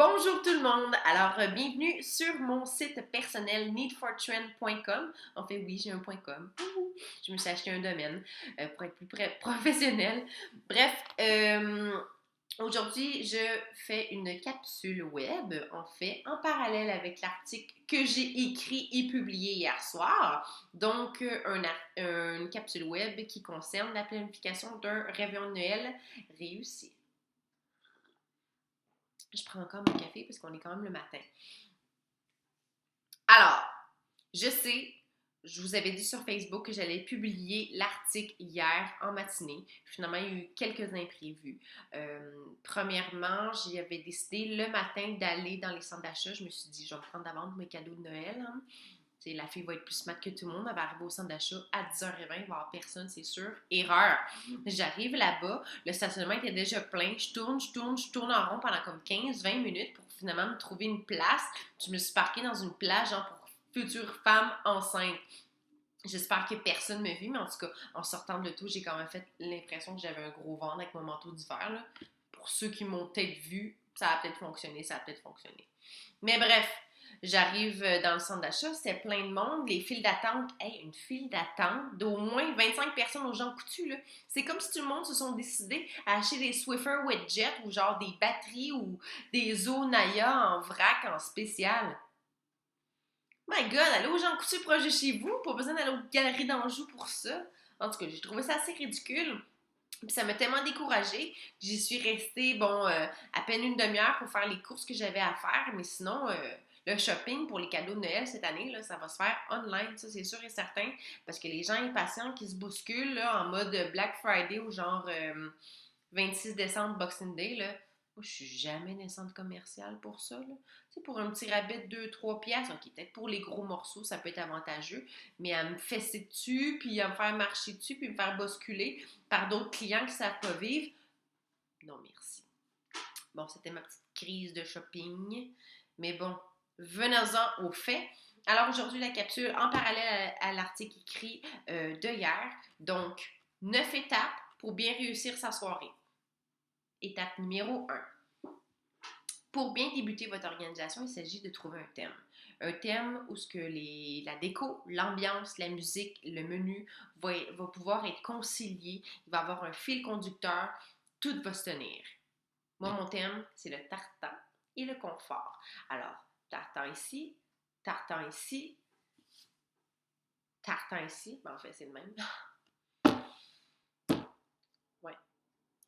Bonjour tout le monde! Alors, bienvenue sur mon site personnel needfortrend.com. En fait, oui, j'ai un .com. Je me suis acheté un domaine pour être plus professionnel. Bref, aujourd'hui, je fais une capsule web, en fait, en parallèle avec l'article que j'ai écrit et publié hier soir. Donc, une capsule web qui concerne la planification d'un réveillon de Noël réussi. Je prends encore mon café parce qu'on est quand même le matin. Alors, je sais, je vous avais dit sur Facebook que j'allais publier l'article hier en matinée. Finalement, il y a eu quelques imprévus. Premièrement, j'avais décidé le matin d'aller dans les centres d'achat. Je me suis dit, je vais me prendre d'avance mes cadeaux de Noël. Hein. La fille va être plus smart que tout le monde. Elle va arriver au centre d'achat à 10h20. Il va y avoir personne, c'est sûr. Erreur. J'arrive là-bas. Le stationnement était déjà plein. Je tourne en rond pendant comme 15-20 minutes pour finalement me trouver une place. Je me suis parquée dans une plage genre pour futures femmes enceintes. J'espère que personne ne m'a vu, mais en tout cas, en sortant de l'auto, j'ai quand même fait l'impression que j'avais un gros ventre avec mon manteau d'hiver. Là. Pour ceux qui m'ont peut-être vu, ça a peut-être fonctionné. Mais bref, j'arrive dans le centre d'achat, c'était plein de monde, les files d'attente, une file d'attente d'au moins 25 personnes aux gens coutus, là. C'est comme si tout le monde se sont décidés à acheter des Swiffer Wetjet ou genre des batteries ou des Onaya en vrac en spécial. My God, allez aux gens coutus proches de chez vous, pas besoin d'aller aux galeries d'Anjou pour ça. En tout cas, j'ai trouvé ça assez ridicule. Puis ça m'a tellement découragée. J'y suis restée, à peine une demi-heure pour faire les courses que j'avais à faire. Mais sinon, le shopping pour les cadeaux de Noël cette année, là, ça va se faire online, ça c'est sûr et certain. Parce que les gens impatients qui se bousculent là, en mode Black Friday ou genre 26 décembre, Boxing Day, là. Moi, je suis jamais dans les centres commerciaux pour ça, là. Tu sais, pour un petit rabais de 2-3 piastres, ok, peut-être pour les gros morceaux, ça peut être avantageux, mais à me fesser dessus, puis à me faire marcher dessus, puis me faire bousculer par d'autres clients qui ne savent pas vivre, non merci. Bon, c'était ma petite crise de shopping, mais bon, venons-en aux faits. Alors aujourd'hui, la capsule en parallèle à l'article écrit de hier, donc 9 étapes pour bien réussir sa soirée. Étape numéro 1. Pour bien débuter votre organisation, il s'agit de trouver un thème. Un thème où la déco, l'ambiance, la musique, le menu va pouvoir être concilié. Il va avoir un fil conducteur. Tout va se tenir. Moi, mon thème, c'est le tartan et le confort. Alors, tartan ici, tartan ici, tartan ici. Ben, en fait, c'est le même. Ouais.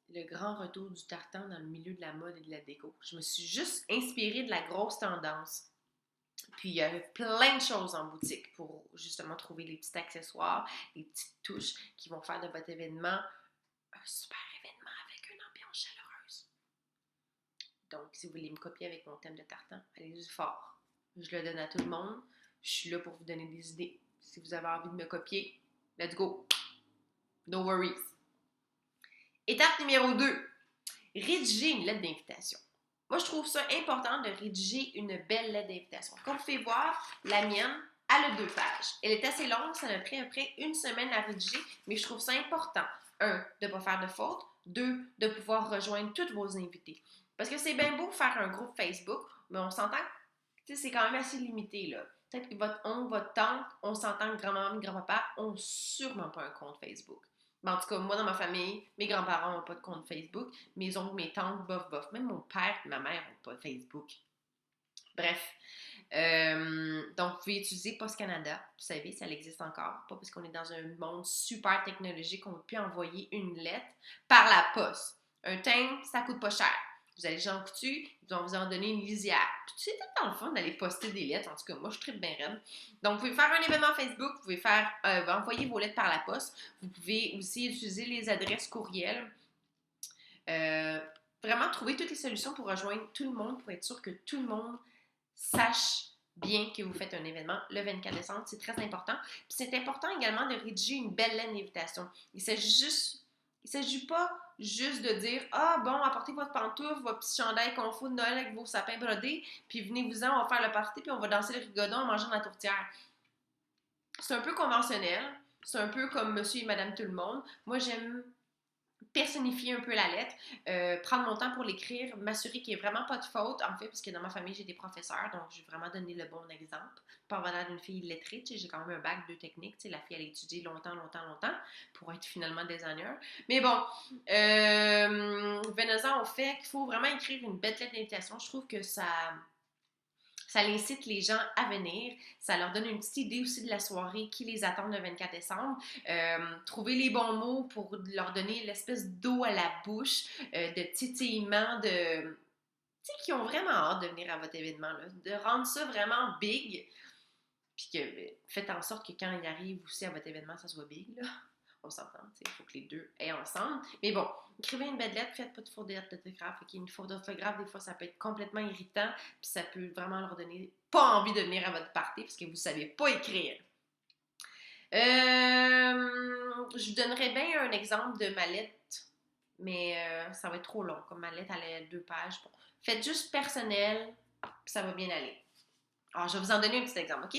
Le grand retour du tartan dans le milieu de la mode et de la déco. Je me suis juste inspirée de la grosse tendance. Puis il y a plein de choses en boutique pour justement trouver les petits accessoires, les petites touches qui vont faire de votre événement un super événement avec une ambiance chaleureuse. Donc, si vous voulez me copier avec mon thème de tartan, allez-y fort. Je le donne à tout le monde. Je suis là pour vous donner des idées. Si vous avez envie de me copier, let's go. No worries. Étape numéro 2. Rédiger une lettre d'invitation. Moi, je trouve ça important de rédiger une belle lettre d'invitation. Comme vous pouvez voir, la mienne, elle a 2 pages. Elle est assez longue, ça m'a pris à peu près une semaine à rédiger, mais je trouve ça important. 1, de ne pas faire de fautes. 2, de pouvoir rejoindre tous vos invités. Parce que c'est bien beau faire un groupe Facebook, mais on s'entend que c'est quand même assez limité, là. Peut-être que votre oncle, votre tante, on s'entend que grand-maman et grand-papa n'ont sûrement pas un compte Facebook. Mais en tout cas, moi, dans ma famille, mes grands-parents n'ont pas de compte Facebook. Mes oncles, mes tantes, bof. Même mon père et ma mère n'ont pas de Facebook. Bref. Donc, vous pouvez utiliser Post Canada. Vous savez, ça existe encore. Pas parce qu'on est dans un monde super technologique qu'on peut envoyer une lettre par la poste. Un timbre, ça coûte pas cher. Vous allez chez Jean Coutu, ils vont vous en donner une lisière. Puis c'est tout le temps le fun d'aller poster des lettres. En tout cas, moi, je tripe bien raide. Donc, vous pouvez faire un événement Facebook, vous pouvez envoyer vos lettres par la poste. Vous pouvez aussi utiliser les adresses courriel. Vraiment trouver toutes les solutions pour rejoindre tout le monde, pour être sûr que tout le monde sache bien que vous faites un événement le 24 décembre. C'est très important. Puis c'est important également de rédiger une belle lettre d'invitation. Il ne s'agit pas juste de dire « Ah, bon, apportez votre pantoufle, votre petit chandail qu'on fout de Noël avec vos sapins brodés, puis venez-vous-en, on va faire le party, puis on va danser le rigodon en mangeant de la tourtière. » C'est un peu conventionnel. C'est un peu comme monsieur et madame tout le monde. Moi, j'aime personnifier un peu la lettre, prendre mon temps pour l'écrire, m'assurer qu'il n'y ait vraiment pas de faute, en fait, parce que dans ma famille, j'ai des professeurs, donc je vais vraiment donner le bon exemple. Pas avoir l'air d'une fille illettrée, tu sais, j'ai quand même un bac de technique, tu sais, la fille, elle a étudié longtemps, longtemps, longtemps pour être finalement designer. Mais bon, venons-en au fait qu'il faut vraiment écrire une belle lettre d'invitation. Je trouve que ça incite les gens à venir. Ça leur donne une petite idée aussi de la soirée qui les attend le 24 décembre. Trouver les bons mots pour leur donner l'espèce d'eau à la bouche, de titillement, de... Tu sais, qui ont vraiment hâte de venir à votre événement, là. De rendre ça vraiment big. Puis que faites en sorte que quand ils arrivent aussi à votre événement, ça soit big, là. On s'entend, il faut que les deux aient ensemble. Mais bon, écrivez une belle lettre, faites pas de faute d'orthographe. Une faute d'orthographe, des fois, ça peut être complètement irritant, puis ça peut vraiment leur donner pas envie de venir à votre party parce que vous savez pas écrire. Je vous donnerais bien un exemple de ma lettre, mais ça va être trop long. Comme ma lettre, elle est 2 pages. Bon. Faites juste personnel, puis ça va bien aller. Alors, je vais vous en donner un petit exemple, OK?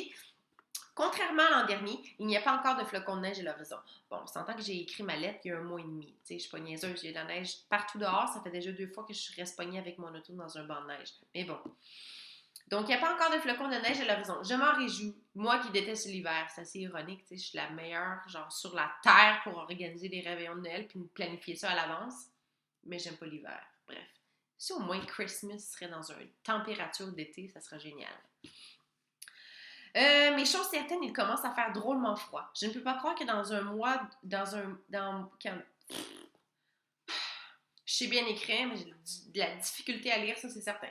Contrairement à l'an dernier, il n'y a pas encore de flocons de neige à l'horizon. Bon, on s'entend que j'ai écrit ma lettre il y a 1 mois et demi. Tu sais, je suis pas niaiseuse, il y a de la neige partout dehors. Ça fait déjà 2 fois que je suis reste pognée avec mon auto dans un banc de neige. Mais bon. Donc, il n'y a pas encore de flocons de neige à l'horizon. Je m'en réjouis. Moi qui déteste l'hiver, c'est assez ironique. Tu sais, je suis la meilleure, genre, sur la terre pour organiser des réveillons de Noël puis planifier ça à l'avance. Mais j'aime pas l'hiver. Bref. Si au moins Christmas serait dans une température d'été, ça serait génial. Mais chose certaine, il commence à faire drôlement froid. Je ne peux pas croire que dans un mois, je sais bien écrire, mais j'ai de la difficulté à lire, ça c'est certain.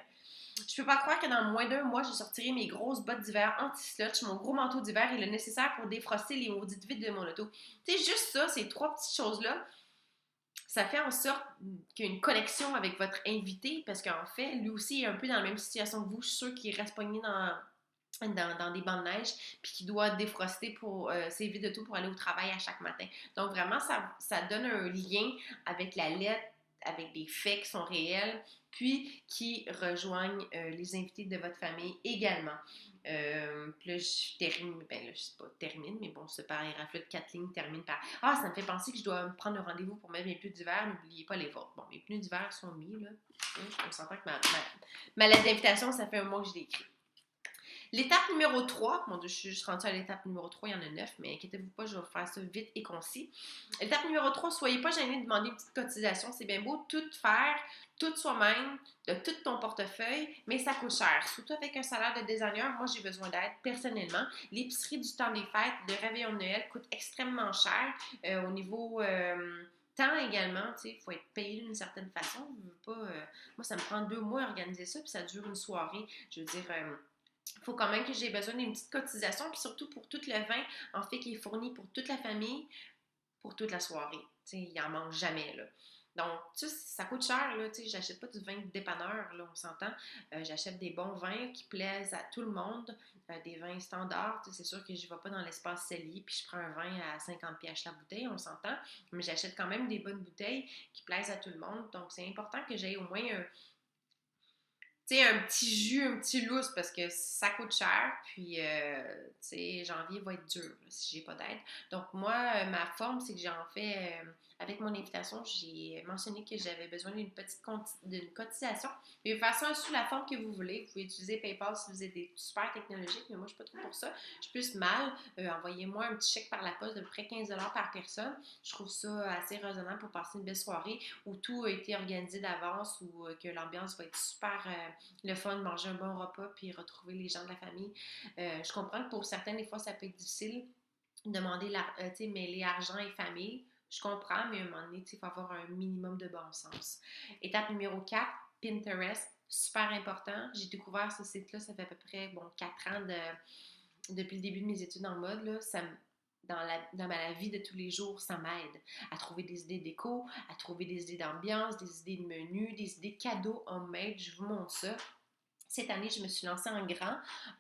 Je peux pas croire que dans moins d'1 mois, je sortirai mes grosses bottes d'hiver anti-slotch, mon gros manteau d'hiver et le nécessaire pour défroster les maudites vitres de mon auto. Tu sais, juste ça, ces 3 petites choses-là, ça fait en sorte qu'il y a une connexion avec votre invité, parce qu'en fait, lui aussi est un peu dans la même situation que vous. Je suis sûre qu'il reste pogné dans des bancs de neige, puis qui doit défroster pour ses vides de tout pour aller au travail à chaque matin. Donc vraiment, ça donne un lien avec la lettre, avec des faits qui sont réels, puis qui rejoignent les invités de votre famille également. Puis là, je termine, ben là, je sais pas, termine, mais bon, ce paragraphe-là de 4 lignes termine par Ah, ça me fait penser que je dois me prendre un rendez-vous pour mettre mes pneus d'hiver, n'oubliez pas les vôtres. Bon, mes pneus d'hiver sont mis, là. On s'entend que ma lettre d'invitation, ça fait 1 mois que je l'ai écrit. L'étape numéro 3, mon Dieu, je suis juste rendue à l'étape numéro 3, il y en a 9, mais inquiétez-vous pas, je vais faire ça vite et concis. L'étape numéro 3, soyez pas gênés de demander une petite cotisation. C'est bien beau tout faire, tout soi-même, de tout ton portefeuille, mais ça coûte cher. Surtout avec un salaire de designer, moi j'ai besoin d'aide personnellement. L'épicerie du temps des fêtes, de réveillon de Noël coûte extrêmement cher au niveau temps également, tu sais, il faut être payé d'une certaine façon. Moi, ça me prend 2 mois à organiser ça, puis ça dure une soirée. Je veux dire, il faut quand même que j'ai besoin d'une petite cotisation, puis surtout pour tout le vin, en fait, qui est fourni pour toute la famille, pour toute la soirée. Tu sais, il en manque jamais, là. Donc, tu sais, ça coûte cher, là, tu sais, j'achète pas du vin de dépanneur, là, on s'entend. J'achète des bons vins qui plaisent à tout le monde, des vins standards, tu sais, c'est sûr que je ne vais pas dans l'espace cellier, puis je prends un vin à 50$ la bouteille, on s'entend, mais j'achète quand même des bonnes bouteilles qui plaisent à tout le monde, donc c'est important que j'aie au moins tu sais, un petit jus, un petit lousse parce que ça coûte cher. Puis, tu sais, janvier va être dur là, si j'ai pas d'aide. Donc, moi, ma forme, c'est que j'en fais, avec mon invitation, j'ai mentionné que j'avais besoin d'une cotisation. Mais de faire ça sous la forme que vous voulez. Vous pouvez utiliser PayPal si vous êtes des super technologiques, mais moi, je suis pas trop pour ça. Je suis plus mal. Envoyez-moi un petit chèque par la poste de près 15$ par personne. Je trouve ça assez raisonnable pour passer une belle soirée où tout a été organisé d'avance, où que l'ambiance va être super le fun, manger un bon repas puis retrouver les gens de la famille. Je comprends que pour certains, des fois, ça peut être difficile de demander, mêler argent et famille. Je comprends, mais à un moment donné, il faut avoir un minimum de bon sens. Étape numéro 4, Pinterest. Super important. J'ai découvert ce site-là, ça fait à peu près 4 ans depuis le début de mes études en mode. Là, dans ma vie de tous les jours, ça m'aide à trouver des idées déco, à trouver des idées d'ambiance, des idées de menu, des idées de cadeaux homemade. Je vous montre ça. Cette année, je me suis lancée en grand.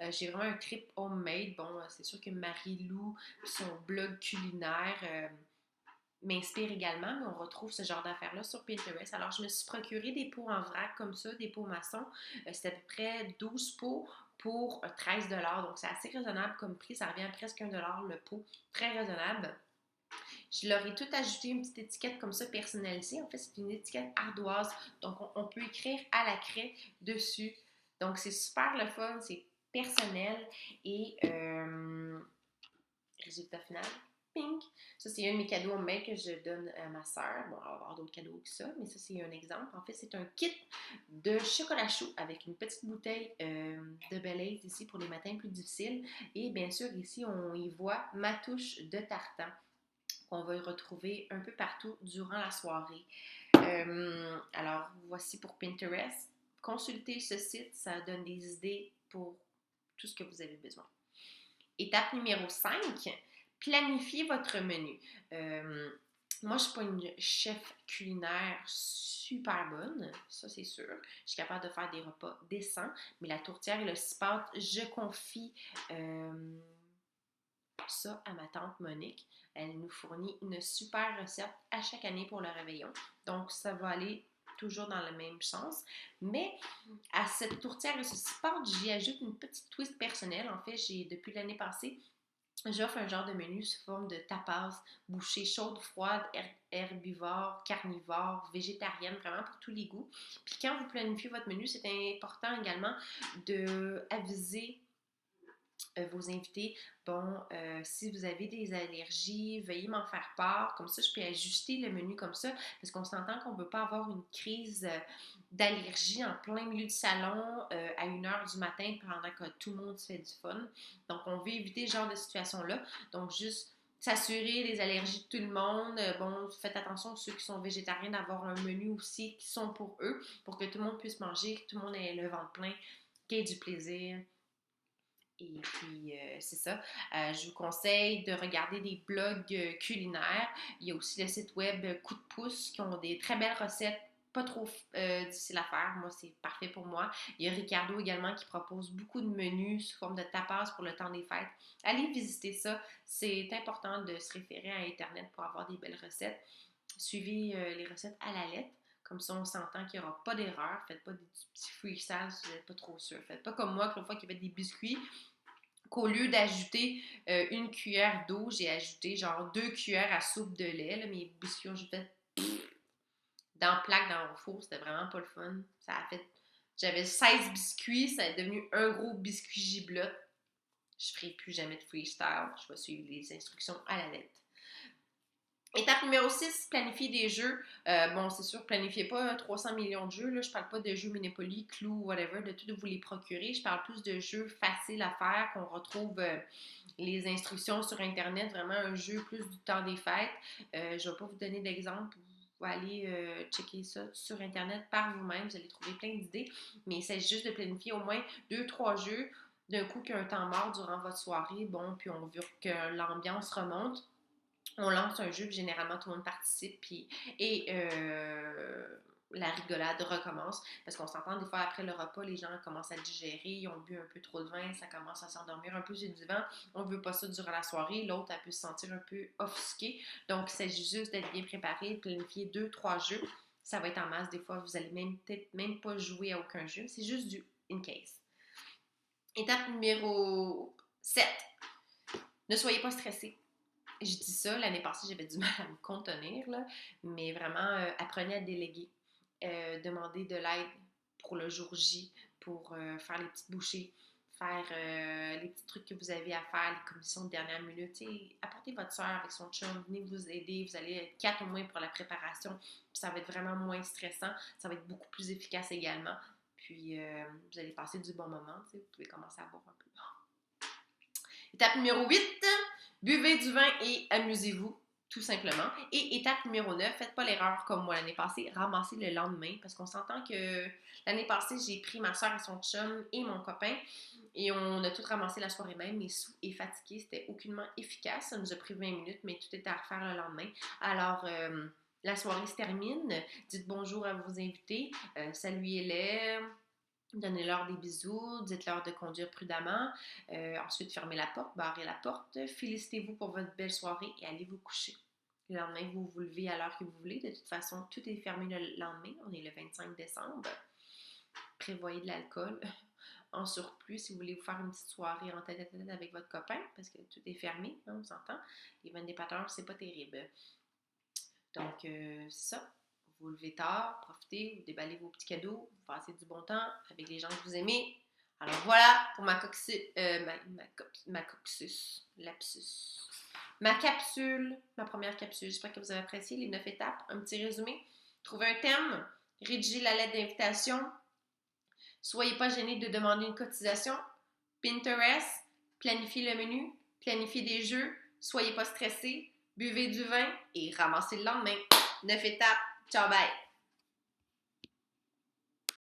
J'ai vraiment un trip homemade. Bon, c'est sûr que Marie-Lou, son blog culinaire, m'inspire également, mais on retrouve ce genre d'affaires-là sur Pinterest. Alors, je me suis procuré des pots en vrac comme ça, des pots maçons. C'est à peu près 12 pots pour 13$. Donc, c'est assez raisonnable comme prix. Ça revient à presque 1$ le pot. Très raisonnable. Je leur ai tout ajouté une petite étiquette comme ça personnalisée. En fait, c'est une étiquette ardoise. Donc, on peut écrire à la craie dessus. Donc, c'est super le fun, c'est personnel. Et résultat final, pink. Ça, c'est un de mes cadeaux en mai que je donne à ma soeur. Bon, elle va avoir d'autres cadeaux que ça, mais ça, c'est un exemple. En fait, c'est un kit de chocolat chaud avec une petite bouteille de Belaise ici pour les matins plus difficiles. Et bien sûr, ici, on y voit ma touche de tartan qu'on va retrouver un peu partout durant la soirée. Alors, voici pour Pinterest. Consultez ce site, ça donne des idées pour tout ce que vous avez besoin. Étape numéro 5, planifiez votre menu. Moi, je ne suis pas une chef culinaire super bonne, ça c'est sûr. Je suis capable de faire des repas décents, mais la tourtière et le cipote, je confie ça à ma tante Monique. Elle nous fournit une super recette à chaque année pour le réveillon. Donc, ça va aller toujours dans le même sens. Mais à cette tourtière et ce cipote, j'y ajoute une petite twist personnelle. En fait, depuis l'année passée, j'offre un genre de menu sous forme de tapas, bouchées chaudes, froides, herbivores, carnivores, végétariennes, vraiment pour tous les goûts. Puis quand vous planifiez votre menu, c'est important également de aviser vos invités. Bon, si vous avez des allergies, veuillez m'en faire part. Comme ça, je peux ajuster le menu comme ça, parce qu'on s'entend qu'on ne veut pas avoir une crise d'allergie en plein milieu du salon à 1 heure du matin pendant que tout le monde se fait du fun. Donc, on veut éviter ce genre de situation-là. Donc, juste s'assurer des allergies de tout le monde. Bon, faites attention ceux qui sont végétariens d'avoir un menu aussi qui sont pour eux, pour que tout le monde puisse manger, que tout le monde ait le ventre plein, qu'il y ait du plaisir. Et puis, c'est ça. Je vous conseille de regarder des blogs culinaires. Il y a aussi le site web Coup de pouce qui ont des très belles recettes, pas trop difficiles à faire. Moi, c'est parfait pour moi. Il y a Ricardo également qui propose beaucoup de menus sous forme de tapas pour le temps des fêtes. Allez visiter ça. C'est important de se référer à Internet pour avoir des belles recettes. Suivez les recettes à la lettre. Comme ça, on s'entend qu'il n'y aura pas d'erreur. Faites pas des petits freestyles si vous n'êtes pas trop sûr. Faites pas comme moi, que l'autre fois qu'il y avait des biscuits, qu'au lieu d'ajouter une cuillère d'eau, j'ai ajouté genre 2 cuillères à soupe de lait. Là, mes biscuits, j'ai fait dans plaque dans le four. C'était vraiment pas le fun. Ça a fait. J'avais 16 biscuits, ça est devenu un gros biscuit giblotte. Je ferai plus jamais de freestyle. Je vais suivre les instructions à la lettre. Étape numéro 6, planifier des jeux. Bon, c'est sûr, planifiez pas 300 millions de jeux. Là. Je parle pas de jeux Monopoly, Clou, whatever, de tout de vous les procurer. Je parle plus de jeux faciles à faire, qu'on retrouve les instructions sur Internet. Vraiment un jeu plus du temps des fêtes. Je vais pas vous donner d'exemple. Vous allez checker ça sur Internet par vous-même. Vous allez trouver plein d'idées. Mais il s'agit juste de planifier au moins 2-3 jeux d'un coup qu'il y a un temps mort durant votre soirée. Bon, puis on veut que l'ambiance remonte. On lance un jeu, puis généralement tout le monde participe, et la rigolade recommence. Parce qu'on s'entend des fois après le repas, les gens commencent à digérer, ils ont bu un peu trop de vin, ça commence à s'endormir un peu sur du vent. On veut pas ça durant la soirée. L'autre, elle peut se sentir un peu offusquée. Donc, il s'agit juste d'être bien préparé, de planifier 2-3 jeux. Ça va être en masse. Des fois, vous allez peut-être même pas jouer à aucun jeu. C'est juste du in case. Étape numéro 7. Ne soyez pas stressé. Je dis ça, l'année passée, j'avais du mal à me contenir, là, mais vraiment, apprenez à déléguer. Demandez de l'aide pour le jour J, pour faire les petites bouchées, faire les petits trucs que vous avez à faire, les commissions de dernière minute. Apportez votre soeur avec son chum, venez vous aider. Vous allez être 4 au moins pour la préparation. Puis ça va être vraiment moins stressant. Ça va être beaucoup plus efficace également. Puis vous allez passer du bon moment. Vous pouvez commencer à boire un peu. Étape numéro 8, buvez du vin et amusez-vous, tout simplement. Et étape numéro 9, faites pas l'erreur comme moi l'année passée, ramassez le lendemain, parce qu'on s'entend que l'année passée, j'ai pris ma soeur et son chum et mon copain, et on a tout ramassé la soirée même, mais sous et fatigués, c'était aucunement efficace. Ça nous a pris 20 minutes, mais tout était à refaire le lendemain. Alors, la soirée se termine, dites bonjour à vos invités, saluez-les, donnez-leur des bisous, dites-leur de conduire prudemment. Ensuite, fermez la porte, barrez la porte. Félicitez-vous pour votre belle soirée et allez vous coucher. Le lendemain, vous vous levez à l'heure que vous voulez. De toute façon, tout est fermé le lendemain. On est le 25 décembre. Prévoyez de l'alcool en surplus si vous voulez vous faire une petite soirée en tête-à-tête avec votre copain, parce que tout est fermé, hein, on s'entend. Les 20 dépanneurs, c'est pas terrible. Donc, c'est ça. Vous levez tard, profitez, vous déballez vos petits cadeaux, vous passez du bon temps avec les gens que vous aimez. Alors voilà pour ma capsule, ma première capsule. J'espère que vous avez apprécié les 9 étapes. Un petit résumé. Trouvez un thème, rédigez la lettre d'invitation. Soyez pas gênés de demander une cotisation. Pinterest, planifiez le menu, planifiez des jeux, soyez pas stressés, buvez du vin et ramassez le lendemain. 9 étapes. Ciao, bye!